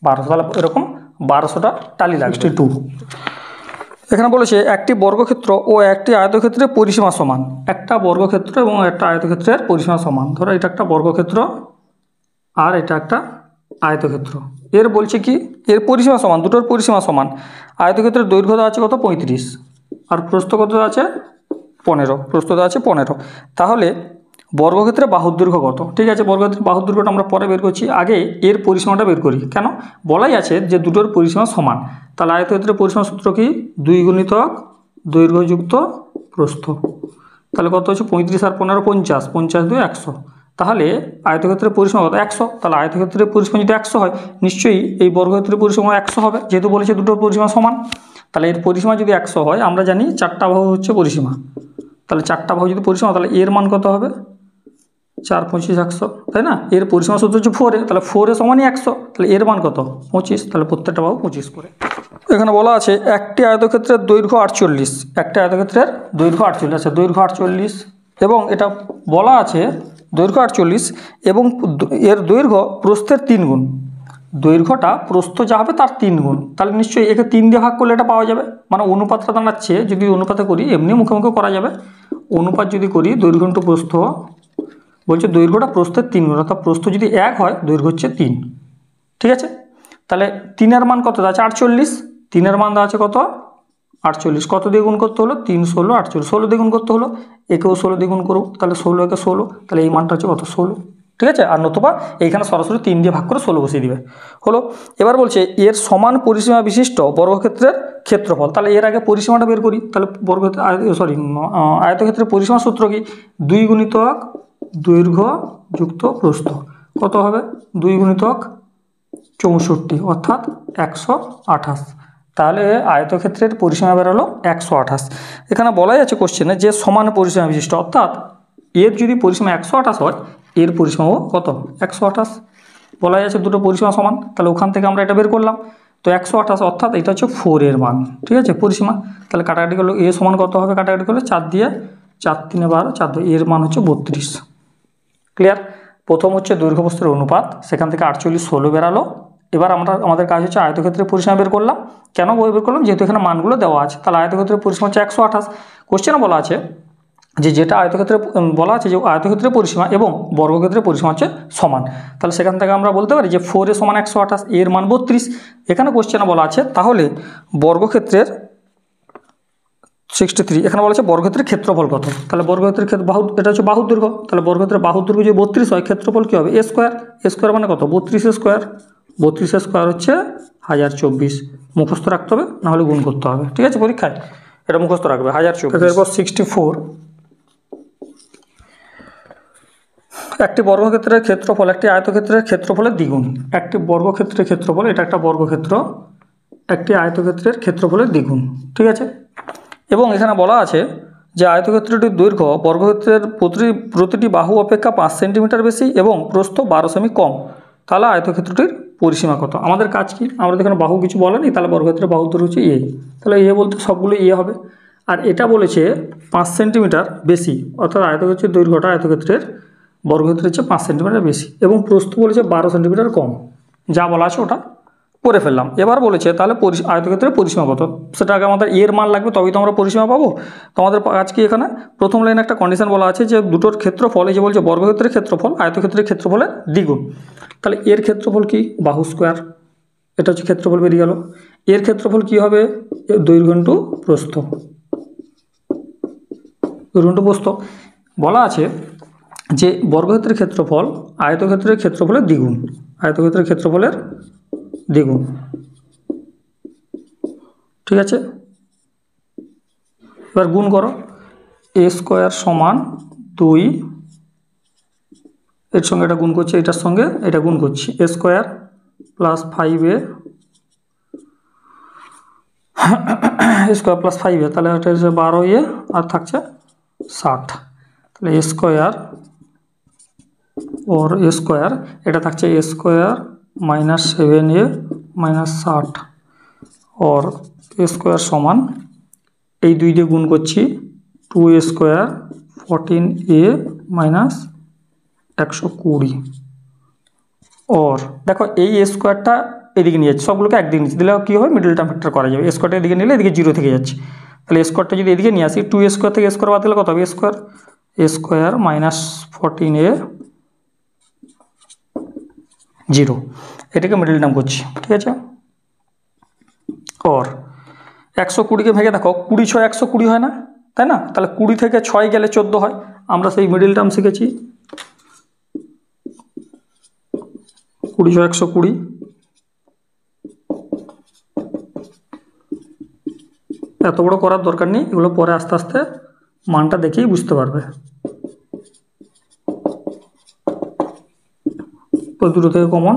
1200, তাহলে এরকম 1200টা টালি লাগবে। 62 এখানে বলেছে একটি বর্গক্ষেত্র ও একটি আয়তক্ষেত্রের পরিসীমা সমান। একটা বর্গক্ষেত্র এবং একটা আয়তক্ষেত্রের পরিসীমা সমান। ধরো এটা একটা বর্গক্ষেত্র আর এটা একটা আয়তক্ষেত্র। এর বলছে কি এর পরিসীমা সমান, দুটোর পরিসীমা সমান। আয়তক্ষেত্রের দৈর্ঘ্য দেওয়া আছে কত 35 আর প্রস্থ কত আছে 15, প্রস্থ দেওয়া আছে 15। তাহলে বর্গক্ষেত্রে বাহুর দৈর্ঘ্য কত? ঠিক আছে, বর্গক্ষেত্রের বাহুর দৈর্ঘ্যটা আমরা পরে বের করছি, আগে এর পরিসীমাটা বের করি। কেন? বলাই আছে যে দুটোর পরিসীমা সমান। তাহলে আয়তক্ষেত্রের পরিসীমা সূত্র কি 2 গুণিতক দৈর্ঘ্য যুক্ত প্রস্থ। তাহলে কত হচ্ছে 35 আর 15 50, 50 2 100। তাহলে আয়তক্ষেত্রের পরিসীমা কত 100। তাহলে আয়তক্ষেত্রের পরিসীমা যদি 100 হয় নিশ্চয়ই এই বর্গক্ষেত্রের পরিসীমা 100 হবে, যেহেতু বলেছে দুটোর পরিসীমা সমান। তাহলে এর পরিসীমা যদি 100 হয়, আমরা জানি 4টা বাহু হচ্ছে পরিসীমা। তাহলে 4টা বাহু যদি পরিসীমা, তাহলে এর মান কত হবে 4 25 100, তাই না? এর পরিসীমা সূত্র হচ্ছে 4 তাহলে 4 সমানই 100। তাহলে এর মান কত 25। তাহলে প্রত্যেকটা বাহু 25 করে। এখানে বলা আছে একটি আয়তক্ষেত্রের দৈর্ঘ্য 48, একটি আয়তক্ষেত্রের দৈর্ঘ্য 48 আছে, দৈর্ঘ্য 48 এবং এটা বলা আছে দৈর্ঘ্য 48 এবং এর দৈর্ঘ্য প্রস্থের 3 গুণ। দৈর্ঘ্যটা প্রস্থ যা হবে তার 3 গুণ। তাহলে নিশ্চয়ই একে 3 দিয়ে ভাগ করলে এটা পাওয়া যাবে। মানে অনুপাতটা দাঁড়াচ্ছে, যদি অনুপাতে করি এমনি মুখে মুখে করা যাবে। অনুপাত যদি করি দৈর্ঘ্য ইন্টু প্রস্থ, বলছে দৈর্ঘ্যটা প্রস্থের 3 গুণ, অর্থাৎ প্রস্থ যদি 1 হয় দৈর্ঘ্য হচ্ছে 3। ঠিক আছে, তাহলে 3-এর মান কত আছে 48, 3-এর মান দেওয়া আছে কত 48। কত দিয়ে গুণ করতে হলো 3 16 48, 16 দিয়ে গুণ করতে হলো, একেও 16 দিয়ে গুণ করবো, তাহলে 16 একে 16, তাহলে এই মানটা হচ্ছে কত 16। ঠিক আছে, আর নতুবা এইখানে সরাসরি 3 দিয়ে ভাগ করে 16 বসিয়ে দিবে হলো। এবার বলছে এর সমান পরিসীমা বিশিষ্ট বর্গক্ষেত্রের ক্ষেত্রফল। তাহলে এর আগে পরিসীমাটা বের করি। তাহলে আয়তক্ষেত্রের পরিসীমা সূত্র কি 2 গুণিতক দৈর্ঘ্য যুক্ত প্রস্থ। কত হবে 2 গুণিতক 64 অর্থাৎ 128। তাহলে আয়তক্ষেত্রের পরিসীমা বেরোলো 128। এখানে বলাই আছে কোশ্চেনে যে সমান পরিসীমা বিশিষ্ট, অর্থাৎ এর যদি পরিসীমা 128 হয় এর পরিসীমাও কত 128। বলাই আছে দুটো পরিসীমা সমান, তাহলে ওখান থেকে আমরা এটা বের করলাম। তো 128 অর্থাৎ এটা হচ্ছে 4 এর মান। ঠিক আছে, পরিসীমা। তাহলে কাটাকাটি করলে এ সমান কত হবে, কাটাকাটি করলে 4 দিয়ে 4 3 12 4 2, এর মান হচ্ছে 32। ক্লিয়ার? প্রথম হচ্ছে দৈর্ঘ্য প্রস্থের অনুপাত, সেখান থেকে 48 16 বেরালো। এবার আমাদের কাজ হচ্ছে আয়তক্ষেত্রের পরিসীমা বের করলাম। কেন বের করলাম? যেহেতু এখানে মানগুলো দেওয়া আছে। তাহলে আয়তক্ষেত্রের পরিসীমা হচ্ছে 128। কোশ্চেনে বলা আছে যে যেটা আয়তক্ষেত্রে বলা আছে যে আয়তক্ষেত্রের পরিসীমা এবং বর্গক্ষেত্রের পরিসীমা হচ্ছে সমান। তাহলে সেখান থেকে আমরা বলতে পারি যে 4 সমান 128, এর মান 32। এখানে কোশ্চেনে বলা আছে তাহলে বর্গক্ষেত্রের 63, এখানে বলা আছে বর্গক্ষেত্রের ক্ষেত্রফল কত। তাহলে বর্গক্ষেত্রের বাহু, এটা হচ্ছে বাহুর দৈর্ঘ্য। তাহলে বর্গক্ষেত্রের বাহুর দৈর্ঘ্য যদি 32 হয়, ক্ষেত্রফল কী হবে a স্কোয়ার। a স্কোয়ার মানে কত 32 স্কোয়ার। 32 স্কোয়ার হচ্ছে 1024। মুখস্থ রাখতে হবে, নাহলে গুণ করতে হবে। ঠিক আছে, পরীক্ষায় এটা মুখস্থ রাখবে 1024। এরপর 64, একটি বর্গক্ষেত্রের ক্ষেত্রফল একটি আয়তক্ষেত্রের ক্ষেত্রফলের দ্বিগুণ। একটি বর্গক্ষেত্রের ক্ষেত্রফল, এটা একটা বর্গক্ষেত্র, একটি আয়তক্ষেত্রের ক্ষেত্রফলের দ্বিগুণ। ঠিক আছে, এবং এখানে বলা আছে যে আয়তক্ষেত্রটির দৈর্ঘ্য বর্গক্ষেত্রের প্রতিটি বাহু অপেক্ষা 5 সেন্টিমিটার বেশি এবং প্রস্থ 12 সেমি কম। তাহলে আয়তক্ষেত্রটির পরিসীমা কত? আমাদের কাজ কি, আমরা এখানে বাহু কিছু বলেনি, তাহলে বর্গক্ষেত্রের বাহু দৈর্ঘ্য হচ্ছে এ। তাহলে এ বলতে সবগুলো এ হবে। আর এটা বলেছে 5 সেন্টিমিটার বেশি, অর্থাৎ আয়তক্ষেত্রের দৈর্ঘ্যটা আয়তক্ষেত্রের বর্গক্ষেত্রের হচ্ছে 5 সেন্টিমিটার বেশি এবং প্রস্থ বলেছে 12 সেন্টিমিটার কম। যা বলা আছে ওটা করে ফেললাম। এবার বলেছে তাহলে আয়তক্ষেত্রের পরিসীমা কত, সেটা আগে আমাদের এর মান লাগবে, তবেই তো আমরা পরিসীমা পাবো। তো আমাদের কাজ কি, এখানে প্রথম লাইনে একটা কন্ডিশন বলা আছে যে দুটোর ক্ষেত্রফল, এই যে বলছে বর্গক্ষেত্রের ক্ষেত্রফল আয়তক্ষেত্রের ক্ষেত্রফলের দ্বিগুণ। তাহলে এর ক্ষেত্রফল কি বাহু স্কোয়ার, এটা হচ্ছে ক্ষেত্রফল বেরিয়ে গেল। এর ক্ষেত্রফল কি হবে দৈর্ঘ্য ইন্টু প্রস্থ, দৈর্ঘ্য ইন্টু প্রস্থ। বলা আছে যে বর্গক্ষেত্রের ক্ষেত্রফল আয়তক্ষেত্রের ক্ষেত্রফলের দ্বিগুণ, আয়তক্ষেত্রের ক্ষেত্রফলের দ্বিগুণ। ঠিক আছে, এবার গুণ করো, এ স্কোয়ার সমান 2, এর সঙ্গে এটা গুণ করছি, এটার সঙ্গে এটা গুণ করছি, a square plus 5a square plus 5a, তাহলে এটা হচ্ছে 12a আর থাকছে 60। তাহলে এ স্কোয়ার और ए स्क्वायर এটা থাকছে ए स्क्वायर माइनस 7a माइनस 60 और ए स्क्वायर समान এই 2 দিয়ে গুণ করছি 2a स्क्वायर 14a माइनस 120 और देखो এই a স্কয়ারটা এদিকে নিয়ে যাচ্ছি, সবগুলোকে একদিকে নিচ্ছি, দিলে কী হবে মিডল টার্ম ফ্যাক্টর করা যাবে। স্কোয়ারটা এদিকে নিলে এদিকে 0 থেকে যাচ্ছে, তাহলে স্কোয়ারটা যদি এদিকে নিয়ে আসি 2 স্কোয়ার থেকে স্কোয়ার বাদ দিলে কত হবে স্কোয়ার মাইনাস 14a 0, এটাকে মিডল টার্ম করছি। ঠিক আছে, ওর 120কে ভেঙে দেখো 20 6 120 হয় না, তাই না? তাহলে 20 থেকে 6 গেলে 14 হয়। আমরা সেই মিডল টার্ম শিখেছি 20 6 120। এত বড় করার দরকার নেই, এগুলো পরে আস্তে আস্তে মানটা দেখেই বুঝতে পারবে। তো দুটো থেকে কমন,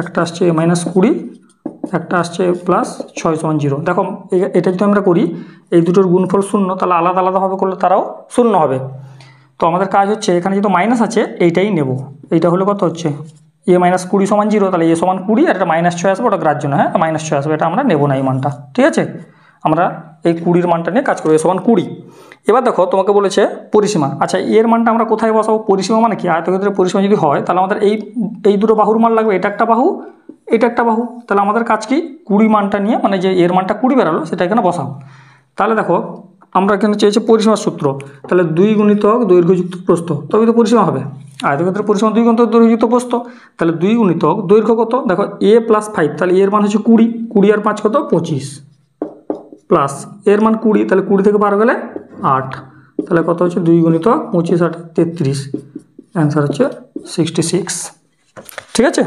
একটা আসছে -20, একটা আসছে +6 = 0। দেখো এটা যদি আমরা করি এই দুটোর গুণফল 0, তাহলে আলাদা আলাদাভাবে করলে তারাও 0 হবে। তো আমাদের কাজ হচ্ছে এখানে যেহেতু মাইনাস আছে এইটাই নেব। এইটা হলে কত হচ্ছে a - 20 = 0, তাহলে a = 20 আর এটা -6 আসবে, ওটা গ্রাহ্য না, হ্যাঁ -6 আসবে, এটা আমরা নেব না এই মানটা। ঠিক আছে, আমরা এই 20 মানটা নিয়ে কাজ করবো, a = 20। এবার দেখো তোমাকে বলেছে পরিসীমা। আচ্ছা এর মানটা আমরা কোথায় বসাবো? পরিসীমা মানে কি? আয়তক্ষেত্রের পরিসীমা যদি হয় তাহলে আমাদের এই দুটো বাহুর মান লাগবে, এটা একটা বাহু, এটা একটা বাহু। তাহলে আমাদের কাজ কি 20 মানটা নিয়ে, মানে যে এর মানটা 20 বেরালো সেটা এখানে বসাও। তাহলে দেখো আমরা এখানে চেয়েছি পরিসীমার সূত্র, তাহলে 2 গুণিতক দৈর্ঘ্য যুক্ত প্রস্থ, তবে তো পরিসীমা হবে। আয়তক্ষেত্রের পরিসীমা 2 গুণিতক দৈর্ঘ্য যুক্ত প্রস্থ, তাহলে 2 গুণিতক দৈর্ঘ্য কত? দেখো a + 5, তাহলে এর মান হচ্ছে 20, 20 আর 5 কত? 25, প্লাস এর মান 20, তাহলে 20 থেকে 12 গেলে 8, তাহলে কত হচ্ছে 2 গুণিতক 25 8 33, অ্যান্সার হচ্ছে 66। ঠিক আছে,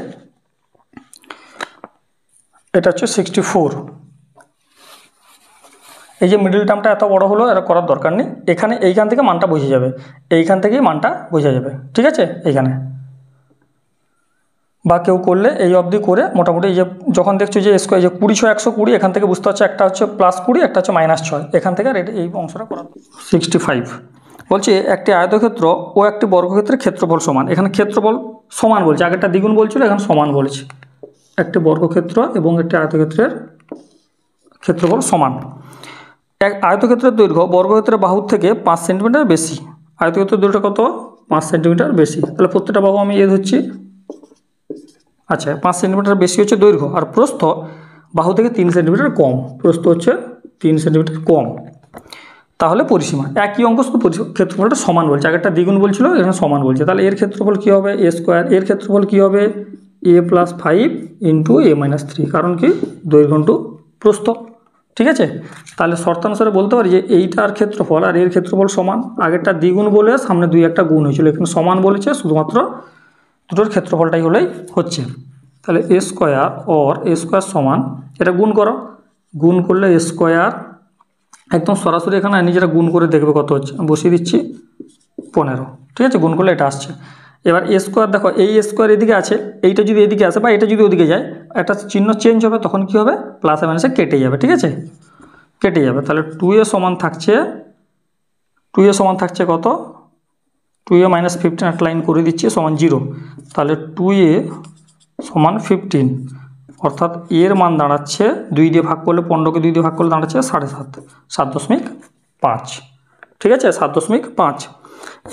এটা হচ্ছে 64। এই যে মিডল টার্মটা এত বড় হলো, এটা করার দরকার নেই, এখানে এইখান থেকে মানটা বোঝা যাবে, এইখান থেকেই মানটা বোঝা যাবে। ঠিক আছে, এইখানে বা কেউ করলে এই অবধি করে মোটামুটি এই যে যখন দেখছো যে স্কোয়ার যে 20 6 120, এখান থেকে বুঝতে হচ্ছে একটা হচ্ছে +20, একটা হচ্ছে -6, এখান থেকে আর এই অংশটা করা। 65 বলছি একটি আয়তক্ষেত্র ও একটি বর্গক্ষেত্রের ক্ষেত্রফল সমান। এখানে ক্ষেত্রফল সমান বলছে, আগেরটা দ্বিগুণ বলছিল, এখন সমান বলছে। একটি বর্গক্ষেত্র এবং একটি আয়তক্ষেত্রের ক্ষেত্রফল সমান। এক আয়তক্ষেত্রের দৈর্ঘ্য বর্গক্ষেত্রের বাহুর থেকে 5 সেন্টিমিটার বেশি। আয়তক্ষেত্রের দৈর্ঘ্য কত? 5 সেন্টিমিটার বেশি। তাহলে প্রত্যেকটা বাহু আমি ধরছি। আচ্ছা 5 সেন্টিমিটার বেশি হচ্ছে দৈর্ঘ্য, আর প্রস্থ বাহু থেকে 3 সেন্টিমিটার কম, প্রস্থ হচ্ছে 3 সেন্টিমিটার কম। তাহলে পরিসীমা একই অঙ্ক, শুধু ক্ষেত্রফলটা সমান বলছে, আগেরটা দ্বিগুণ বলছিল, এখানে সমান বলছে। তাহলে এর ক্ষেত্রফল কী হবে? a square. এর ক্ষেত্রফল কী হবে? a + 5 × a - 3, কারণ কি দৈর্ঘ্য ইন্টু প্রস্থ। ঠিক আছে, তাহলে শর্তানুসারে বলতে পারি যে এইটার ক্ষেত্রফল আর এর ক্ষেত্রফল সমান। আগেরটা দ্বিগুণ বলে সামনে 2 একটা গুণ হয়েছিল, এখানে সমান বলেছে, শুধুমাত্র দুটোর ক্ষেত্রফলটাই হলেই হচ্ছে। তাহলে a square or a square সমান, এটা গুণ করো, গুণ করলে a স্কোয়ার একদম সরাসরি এখানে নিজেরা গুণ করে দেখবে কত হচ্ছে, বসিয়ে দিচ্ছি 15। ঠিক আছে, গুণ করলে এটা আসছে। এবার a স্কোয়ার দেখো, এই a স্কোয়ার এদিকে আছে, এইটা যদি এদিকে আসে বা এটা যদি ওদিকে যায়, একটা চিহ্ন চেঞ্জ হবে, তখন কি হবে প্লাসে মাইনাসে কেটে যাবে। ঠিক আছে, কেটে যাবে। তাহলে 2a সমান থাকছে, 2a সমান থাকছে কত? 2a - 15 একটা লাইন করে দিচ্ছি সমান 0। তাহলে 2a সমান 15, অর্থাৎ এর মান দাঁড়াচ্ছে 2 দিয়ে ভাগ করলে, 15কে 2 দিয়ে ভাগ করলে দাঁড়াচ্ছে 7.5, 7.5। ঠিক আছে, 7.5।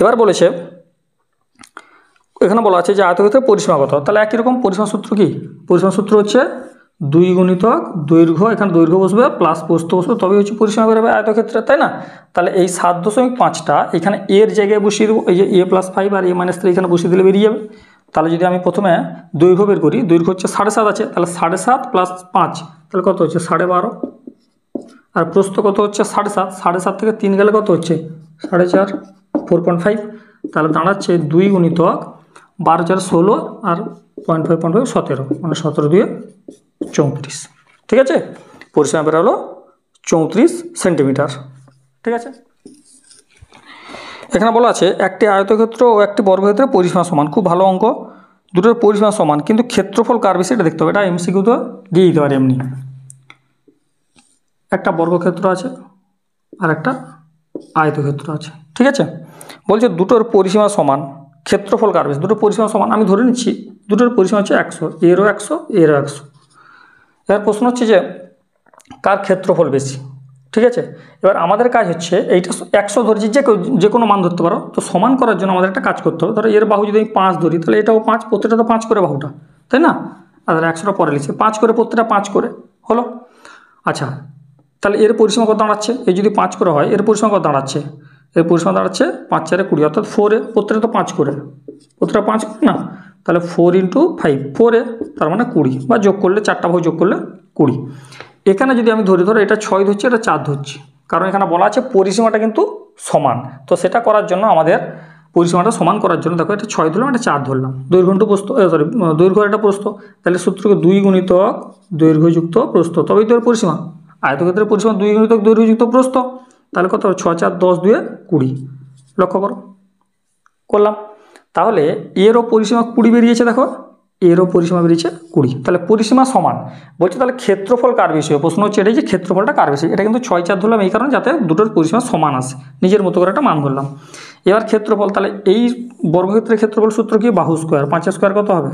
এবার বলেছে এখানে বলা আছে যে আয়তক্ষেত্রের পরিসীমা কত। তাহলে একই রকম পরিসীমা সূত্র কি? পরিসীমা সূত্র হচ্ছে 2 গুণিতক দৈর্ঘ্য, এখানে দৈর্ঘ্য বসবে প্লাস প্রস্থ বসবে, তবে হচ্ছে পরিসীমা বেরোবে আয়তক্ষেত্রে, তাই না? তাহলে এই 7.5টা এখানে এর জায়গায় বসিয়ে দেবো, এই যে a + 5 আর a - 3 এখানে বসিয়ে দিলে বেরিয়ে যাবে। তাহলে যদি আমি প্রথমে দৈর্ঘ্য বের করি, দৈর্ঘ্য হচ্ছে 7.5 আছে, তাহলে 7.5 + 5 তাহলে কত হচ্ছে 12.5, আর প্রস্থ কত হচ্ছে 7.5, 7.5 থেকে 3 গেলে কত হচ্ছে 4.5, 4.5। তাহলে দাঁড়াচ্ছে 2 গুণিতক 12 4 16 আর 0.5 17, মানে 17 দিয়ে 34। ঠিক আছে, পরিসীমা বেরোলো 34 সেন্টিমিটার। ঠিক আছে, এখানে বলা আছে একটি আয়তক্ষেত্র ও একটি বর্গক্ষেত্রের পরিসীমা সমান। খুব ভালো অঙ্ক, দুটোর পরিসীমা সমান, কিন্তু ক্ষেত্রফল কার বেশি এটা দেখতে হবে। এটা এমসিকিউতে দিয়ে দিতে পারে এমনি। একটা বর্গক্ষেত্র আছে আর একটা আয়তক্ষেত্র আছে। ঠিক আছে, বলছে দুটোর পরিসীমা সমান, ক্ষেত্রফল কার বেশি। দুটোর পরিসীমা সমান, আমি ধরে নিচ্ছি দুটোর পরিসীমা হচ্ছে 100, এরও 100 এরও 100। এবার প্রশ্ন হচ্ছে যে কার ক্ষেত্রফল বেশি। ঠিক আছে। এবার আমাদের কাজ হচ্ছে এইটা 100 ধরছি, যে কোনো মান ধরতে পারো। তো সমান করার জন্য আমাদের একটা কাজ করতে হবে। ধরো এর বাহু যদি আমি 5 ধরি, তাহলে এটাও 5, প্রত্যেকটা তো 5 করে বাহুটা, তাই না? আর 100টা পরে লিখছি 5 করে, প্রত্যেকটা 5 করে হলো। আচ্ছা, তাহলে এর পরিসীমা কত দাঁড়াচ্ছে? এই যদি 5 করে হয়, এর পরিসীমা কত দাঁড়াচ্ছে? এর পরিসীমা দাঁড়াচ্ছে 5 4 20, অর্থাৎ 4 প্রত্যেকটা তো 5 করে, প্রত্যেকটা 5 করে না, তাহলে 4 × 5 4, তার মানে 20, বা যোগ করলে 4টা বাহু যোগ করলে 20। এখানে যদি আমি ধরি, ধরো এটা 6 ধরছি, এটা 4 ধরছি, কারণ এখানে বলা আছে পরিসীমাটা কিন্তু সমান। তো সেটা করার জন্য আমাদের পরিসীমাটা সমান করার জন্য দেখো, এটা 6 ধরলাম, এটা 4 ধরলাম, দৈর্ঘ্য × প্রস্থ, সরি দৈর্ঘ্য এটা প্রস্থ, তাহলে সূত্রকে 2 × দৈর্ঘ্য যুক্ত প্রস্থ, তবেই তো এর পরিসীমা। আয়তক্ষেত্রের পরিসীমা 2 × দৈর্ঘ্য যুক্ত প্রস্থ, তাহলে কত হবে? 6 4 10 2 20। লক্ষ্য করো, করলাম। তাহলে এরও পরিসীমা 20 বেরিয়েছে, দেখো এরও পরিসীমা বেরিয়েছে 20, তাহলে পরিসীমা সমান। বলছে তাহলে ক্ষেত্রফল কার বেশি হবে? প্রশ্ন হচ্ছে এটাই যে ক্ষেত্রফলটা কার বেশি। এটা কিন্তু 6 4 ধরলাম এই কারণে, যাতে দুটোর পরিসীমা সমান আসে, নিজের মতো করে একটা মান ধরলাম। এবার ক্ষেত্রফল, তাহলে এই বর্গক্ষেত্রের ক্ষেত্রফল সূত্র কি? বাহু স্কোয়ার, 5 স্কোয়ার কত হবে?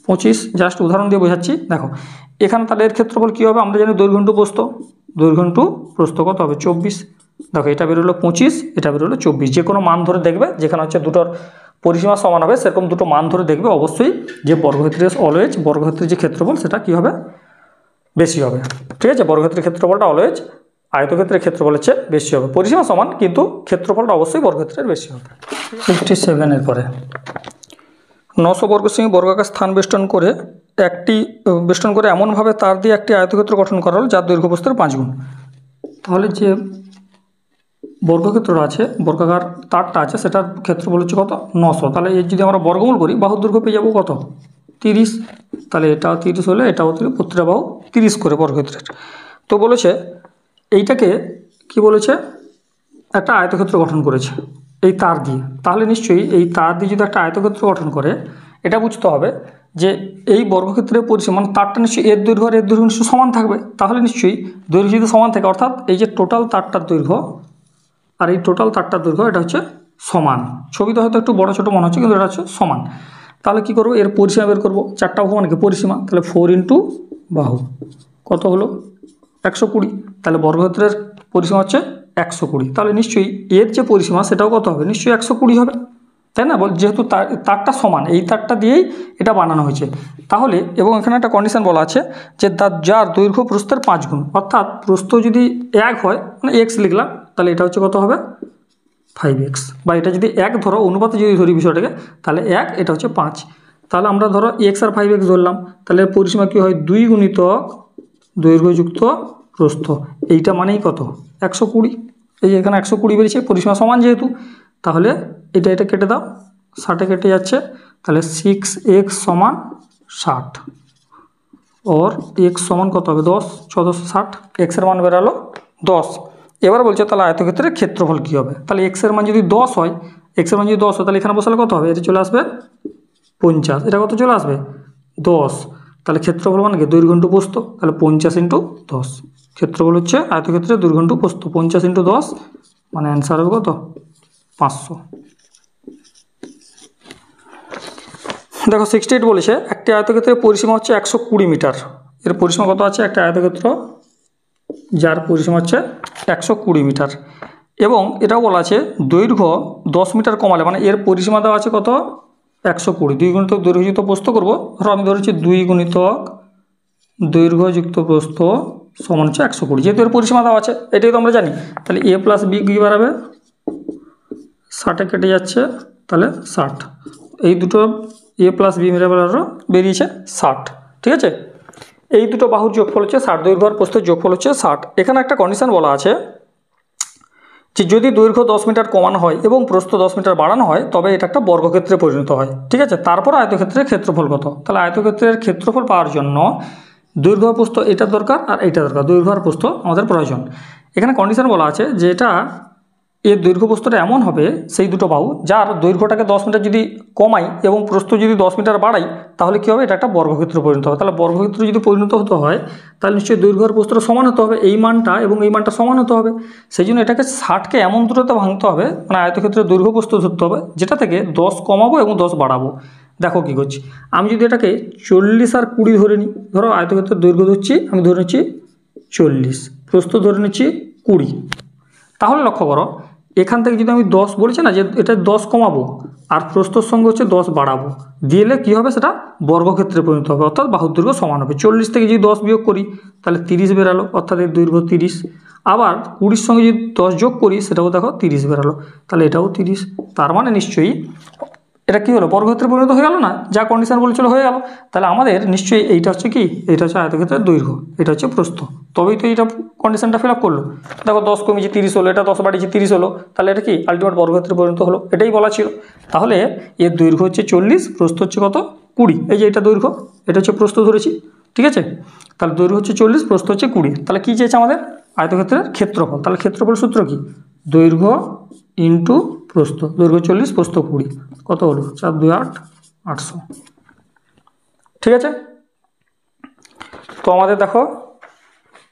25। জাস্ট উদাহরণ দিয়ে বোঝাচ্ছি, দেখো এখানে তাহলে এর ক্ষেত্রফল কী হবে? আমরা জানি দৈর্ঘ্য × প্রস্থ, দৈর্ঘ্য × প্রস্থ কত হবে? 24। দেখো এটা বেরোলো 25, এটা বেরোলো 24। যে কোনো মান ধরে দেখবে, যেখানে হচ্ছে দুটোর পরিসীমা সমান হবে, সেরকম দুটো মান ধরে দেখবে অবশ্যই যে বর্গক্ষেত্রের অলওয়েজ বর্গক্ষেত্রের যে ক্ষেত্রফল সেটা কী হবে? বেশি হবে। ঠিক আছে, বর্গক্ষেত্রের ক্ষেত্রফলটা অলওয়েজ আয়তক্ষেত্রের ক্ষেত্রফলের চেয়ে বেশি হবে। পরিসীমা সমান, কিন্তু ক্ষেত্রফলটা অবশ্যই বর্গক্ষেত্রের বেশি হবে। 57 পরে 900 বর্গ সেমি বর্গাকার স্থান বেষ্টন করে এমনভাবে তার দিয়ে একটি আয়তক্ষেত্র গঠন করা হলো যার দৈর্ঘ্য প্রস্থের 5 গুণ। তাহলে যে বর্গক্ষেত্রটা আছে, বর্গাকার তারটা আছে, সেটার ক্ষেত্রফল হচ্ছে কত? 900। তাহলে এর যদি আমরা বর্গমূল করি, বাহুর দৈর্ঘ্য পেয়ে যাবো কত? 30। তাহলে এটাও 30 হলে এটাও 30, প্রত্যেকটা বাহু 30 করে বর্গক্ষেত্রের। তো বলেছে এইটাকে কি বলেছে? একটা আয়তক্ষেত্র গঠন করেছে এই তার দিয়ে। তাহলে নিশ্চয়ই এই তার দিয়ে যদি একটা আয়তক্ষেত্র গঠন করে, এটা বুঝতে হবে যে এই বর্গক্ষেত্রের পরিসীমা, মানে তারটা নিশ্চয়ই এর দৈর্ঘ্য আর এর দৈর্ঘ্য নিশ্চয়ই সমান থাকবে। তাহলে নিশ্চয়ই দৈর্ঘ্য যদি সমান থাকে, অর্থাৎ এই যে টোটাল তারটার দৈর্ঘ্য আর এই টোটাল তারটার দৈর্ঘ্য এটা হচ্ছে সমান। ছবিতে হয়তো একটু বড় ছোটো মনে হচ্ছে, কিন্তু এটা হচ্ছে সমান। তাহলে কি করব? এর পরিসীমা বের করবো। 4টা বাহু মানে কি? পরিসীমা। তাহলে 4 × বাহু কত হলো? 120। তাহলে বর্গক্ষেত্রের পরিসীমা হচ্ছে 120। তাহলে নিশ্চয়ই এর যে পরিসীমা সেটাও কত হবে? নিশ্চয়ই 120 হবে, তাই না? যেহেতু তারটা সমান, এই তারটা দিয়েই এটা বানানো হয়েছে। তাহলে এবং এখানে একটা কন্ডিশন বলা আছে যে যার দৈর্ঘ্য প্রস্থের 5 গুণ, অর্থাৎ প্রস্থ যদি 1 হয়, মানে x লিখলাম, তাহলে এটা হচ্ছে কত হবে? 5x। বা এটা যদি 1 ধরো, অনুপাতে যদি ধরি বিষয়টাকে, তাহলে 1, এটা হচ্ছে 5। তাহলে আমরা ধরো x আর 5x ধরলাম, তাহলে পরিসীমা কী হয়? 2 × দৈর্ঘ্য যুক্ত প্রস্থ। এইটা মানেই কত? 120। এই যে এখানে 120 বেরিয়েছে, পরিসীমা সমান যেহেতু। তাহলে এটা কেটে দাও, 60-এ কেটে যাচ্ছে, তাহলে 6x = 60, ওর x সমান কত হবে? 10, 6 × 60, x এর মান বেরালো 10। এবার বলছে তাহলে আয়তক্ষেত্রের ক্ষেত্রফল কী হবে? তাহলে x এর মান যদি 10 হয়, তাহলে এখানে বসালে কত হবে? এটা চলে আসবে 50। এটা কত চলে আসবে? 10। তাহলে ক্ষেত্রফল মানে কি? দৈর্ঘ্য × প্রস্থ। তাহলে 50 × 10। ক্ষেত্রফল হচ্ছে আয়তক্ষেত্রের দৈর্ঘ্য × প্রস্থ, 50 × 10, মানে অ্যান্সার হবে কত? 500। দেখো 68 বলেছে একটি আয়তক্ষেত্রের পরিসীমা হচ্ছে 120 মিটার। এর পরিসীমা কত আছে? একটা আয়তক্ষেত্র যার পরিসীমা হচ্ছে 120 মিটার, এবং এটাও বলা আছে দৈর্ঘ্য 10 মিটার কমালে, মানে এর পরিসীমা দেওয়া আছে কত? 120। 2 × দৈর্ঘ্যযুক্ত প্রস্থ করবো। ধরো আমি ধরেছি 2 × দৈর্ঘ্যযুক্ত প্রস্থ সমান হচ্ছে 120, যেহেতু এর পরিসীমা দেওয়া আছে, এটাই তো আমরা জানি। তাহলে a + b কী বাড়াবে? 60-এ কেটে যাচ্ছে, তাহলে 60। এই দুটো a + b মিলে বেরিয়েছে 60। ঠিক আছে, এই দুটো বাহুর যোগফল হচ্ছে 60, দৈর্ঘ্য আর প্রস্থের যোগফল হচ্ছে 60। এখানে একটা কন্ডিশন বলা আছে যে যদি দৈর্ঘ্য 10 মিটার কমানো হয় এবং প্রস্থ 10 মিটার বাড়ানো হয়, তবে এটা একটা বর্গক্ষেত্রে পরিণত হয়। ঠিক আছে, তারপর আয়তক্ষেত্রের ক্ষেত্রফল কত? তাহলে আয়তক্ষেত্রের ক্ষেত্রফল পাওয়ার জন্য দৈর্ঘ্য আর প্রস্থ এটা দরকার, আর এটা দরকার। দৈর্ঘ্য আর প্রস্থ আমাদের প্রয়োজন। এখানে কন্ডিশন বলা আছে যে এটা এর দৈর্ঘ্য প্রস্থটা এমন হবে, সেই দুটো বাহু যার দৈর্ঘ্যটাকে 10 মিটার যদি কমাই এবং প্রস্থ যদি 10 মিটার বাড়াই, তাহলে কী হবে? এটা একটা বর্গক্ষেত্রে পরিণত হবে। তাহলে বর্গক্ষেত্র যদি পরিণত হতে হয়, তাহলে নিশ্চয়ই দৈর্ঘ্য আর প্রস্থটা সমান হতে হবে, এই মানটা এবং এই মানটা সমান হতে হবে। সেই জন্য এটাকে 60কে এমন দূরত্বে ভাঙতে হবে, মানে আয়তক্ষেত্রের দৈর্ঘ্য প্রস্থ ধরতে হবে, যেটা থেকে 10 কমাবো এবং 10 বাড়াবো। দেখো কী করছি, আমি যদি এটাকে 40 আর 20 ধরে নিই, ধরো আয়তক্ষেত্রের দৈর্ঘ্য ধরছি, আমি ধরে নিচ্ছি 40, প্রস্থ ধরে নিচ্ছি 20। তাহলে লক্ষ্য করো এখান থেকে যদি আমি 10 বলেছি না যে এটা 10 কমাবো আর প্রস্থর সঙ্গে হচ্ছে 10 বাড়াবো, দিলে কী হবে সেটা বর্গক্ষেত্রে পরিণত হবে, অর্থাৎ বাহুর দৈর্ঘ্য সমান হবে। 40 থেকে যদি 10 বিয়োগ করি তাহলে 30 বেরালো, অর্থাৎ এর দৈর্ঘ্য 30। আবার 20-র সঙ্গে যদি 10 যোগ করি সেটাও দেখো 30 বেরালো, তাহলে এটাও 30। তার মানে নিশ্চয়ই এটা কী হলো, বর্গক্ষেত্রে পরিণত হয়ে গেল না, যা কন্ডিশন বলেছিল হয়ে গেল। তাহলে আমাদের নিশ্চয়ই এইটা হচ্ছে কি, এটা হচ্ছে আয়তক্ষেত্রের দৈর্ঘ্য, এটা হচ্ছে প্রস্থ, তবেই তো এইটা কন্ডিশনটা ফিল আপ করলো। দেখো 10 কমিয়েছে 30 হলো, এটা 10 বাড়িয়েছে 30 হলো, তাহলে এটা কি আলটিমেট বর্গক্ষেত্রে পরিণত হলো, এটাই বলা ছিল। তাহলে এর দৈর্ঘ্য হচ্ছে 40, প্রস্থ হচ্ছে কত 20, এই যে এটা দৈর্ঘ্য, এটা হচ্ছে প্রস্থ ধরেছি, ঠিক আছে। তাহলে দৈর্ঘ্য হচ্ছে 40, প্রস্থ হচ্ছে 20। তাহলে কী চেয়েছে আমাদের, আয়তক্ষেত্রের ক্ষেত্রফল। তাহলে ক্ষেত্রফল সূত্র কি, দৈর্ঘ্য ইন্টু প্রস্থ, দৈর্ঘ্য 40, প্রস্থ 20, কত হলো 4 2 8 800, ঠিক আছে। তো আমাদের দেখো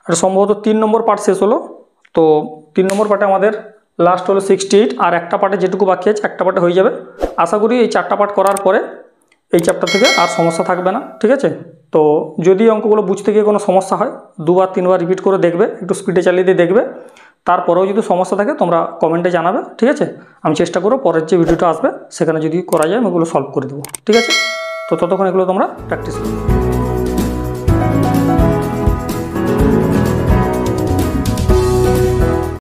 এটা সম্ভবত 3 নম্বর পার্ট শেষ হলো। তো 3 নম্বর পার্টে আমাদের লাস্ট হলো 68, আর একটা পার্টে যেটুকু বাকি আছে একটা পার্টে হয়ে যাবে। আশা করি এই 4টা পার্ট করার পরে এই চ্যাপ্টার থেকে আর সমস্যা থাকবে না, ঠিক আছে। তো যদি অঙ্কগুলো বুঝতে গিয়ে কোনো সমস্যা হয় 2বার 3বার রিপিট করে দেখবে, একটু স্পিডে চালিয়ে দিয়ে দেখবে। তারপরেও যদি সমস্যা থাকে তোমরা কমেন্টে জানাবে, ঠিক আছে। আমি চেষ্টা করব পরের যে ভিডিওটা আসবে সেখানে যদি করা যায় আমি এগুলো সলভ করে দেবো, ঠিক আছে। তো ততক্ষণ এগুলো তোমরা প্র্যাকটিস করো।